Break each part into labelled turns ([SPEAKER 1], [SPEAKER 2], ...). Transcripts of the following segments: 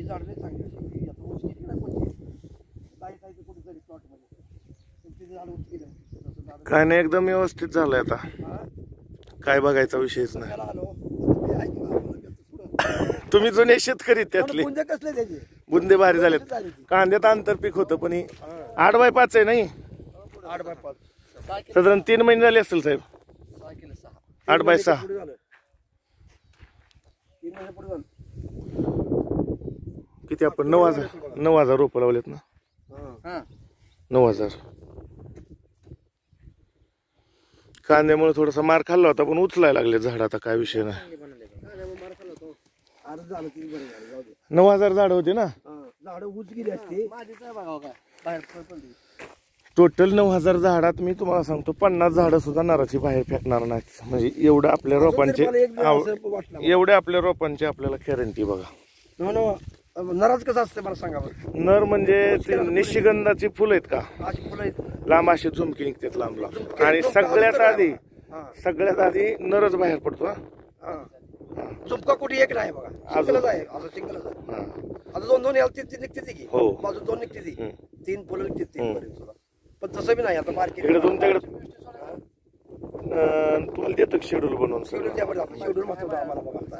[SPEAKER 1] ही झाड नाही चांगली अशी आता ऊस किती नाही कोणती काही काही कुठेतरी प्लॉटमध्ये तिथे झाड ऊस केलं तसं झाड
[SPEAKER 2] काय नाही एकदम व्यवस्थित झालंय आता
[SPEAKER 1] हा
[SPEAKER 2] काय बघायचा विषयच नाही.
[SPEAKER 1] त्याला आलो आता मी ऐकलं आम्हाला पुढं
[SPEAKER 2] तुम्ही जुने शेतकरी त्यातले
[SPEAKER 1] पुंज कसले त्याचे
[SPEAKER 2] बुंदे भारी झालेत. कांद्यात आंतरपीक होतं पण 8x5 आहे नाही
[SPEAKER 1] 8x5
[SPEAKER 2] साधारण 3 महिने झाले असतील साहेब.
[SPEAKER 1] 6 किलो 6
[SPEAKER 2] 8x6
[SPEAKER 1] पुढे झालं 3 महिने पुढे झालं
[SPEAKER 2] किती आपण 9,000 रोपं लावलेत ना.
[SPEAKER 1] हा
[SPEAKER 2] 9,000 कांद्यामुळे थोडासा मार खाल्ला होता पण उचलायला लागले झाड आता काय विषय नाही.
[SPEAKER 1] अर्ज झालं ती बरं झालं जाऊ दे
[SPEAKER 2] 9,000 झाड होते ना
[SPEAKER 1] झाडं उच गेली असते माझीच आहे बघा काय बाहेर पडली
[SPEAKER 2] टोटल 9,000 झाडात मी तुम्हाला सांगतो 50 झाडं सुद्धा नाराची बाहेर फेकणार नाहीत. म्हणजे एवढं आपल्या रोपांचे एवढ्या आपल्या रोपांची आपल्याला गॅरंटी बघा.
[SPEAKER 1] नराज कसं असते मला सांगा बरं.
[SPEAKER 2] नर म्हणजे ते निशिगंधाची फुलं आहेत का
[SPEAKER 1] अशी फुलं आहेत
[SPEAKER 2] लांब अशी झुमकी निघतात लांब लांब आणि सगळ्यात आधी नरच बाहेर पडतो.
[SPEAKER 1] झुमका कुठे एक नाही बघा सिंगलच आहे आता सिंगलच आहे आता दोन दोन याला तीन निघते की
[SPEAKER 2] हो.
[SPEAKER 1] बाजू 2 निघते ती 3 फुलं निघते 3 पर्यंत सुद्धा पण तसं बी नाही आता मार्केट
[SPEAKER 2] इकडे तुमच्याकडे तुम्हाला देतो शेड्यूल बनवून
[SPEAKER 1] शेड्यूल द्या बरं आता शेड्यूल महत्वाचं आम्हाला बघा आता.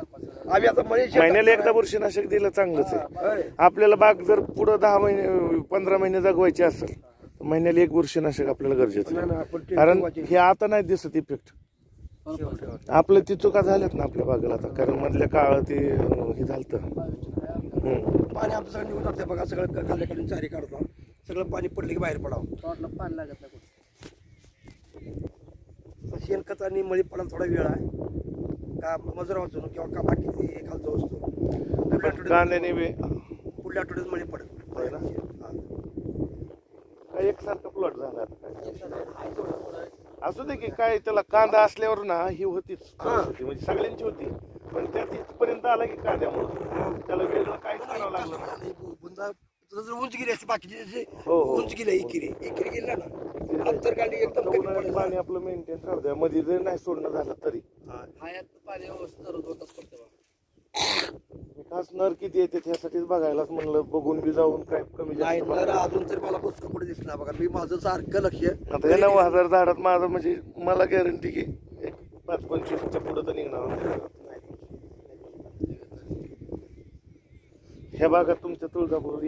[SPEAKER 1] आम्ही आता
[SPEAKER 2] महिन्याला एकदा बुरशीनाशक दिलं चांगलंच आहे. आपल्याला बाग जर पुढे 10 महिने 15 महिने जगवायचे असेल तर महिन्याला एक बुरशीनाशक आपल्याला गरजेचं आहे. कारण हे आता नाही दिसत इफेक्ट आपलं ती चुका झाल्यात ना आपल्या बागेला आता कारण मधल्या काळ ते हे झालं
[SPEAKER 1] पाणी आमचं सगळं निघून जाते बघा सगळं खाल्ल्याकडून चारी काढतो सगळं पाणी पडले की बाहेर पडावं पाणी लागत नाही शेणखत आणि मळी पडायला थोडा वेळ आहे का मजूर वाचून किंवा का बाकी खालतो असतो
[SPEAKER 2] कांद्याने
[SPEAKER 1] पुढल्या आठवड्यात मळी पडेल
[SPEAKER 2] एकसारखा प्लॉट झाला असू दे की काय त्याला कांदा असल्यावर ना ही होतीच म्हणजे सगळ्यांची होती पण त्या तिथपर्यंत आला की कांद्यामुळे त्याला वेगळं काहीच करावं लागलं.
[SPEAKER 1] जर उंच गेली असते बाकीचे
[SPEAKER 2] हो.
[SPEAKER 1] उंच गेले एकिरी गेला ना अंतर काढली एकदम कमी पडेल.
[SPEAKER 2] पाणी आपलं मेंटेन राहू द्या मध्ये जर नाही सोडणं झालं तरी
[SPEAKER 1] पाणी
[SPEAKER 2] खास नर किती येते त्यासाठीच बघायलाच म्हणलं बघून बी जाऊन काय कमी
[SPEAKER 1] नाही नर अजून तरी मला पुस्तक कुठे दिसला बघा मी माझं सारखं लक्ष
[SPEAKER 2] आता या 9,000 झाडात माझं म्हणजे मला गॅरंटी की 5-25च्या पुढे तर निघणार. ह्या भागात तुमच्या तुळजापूर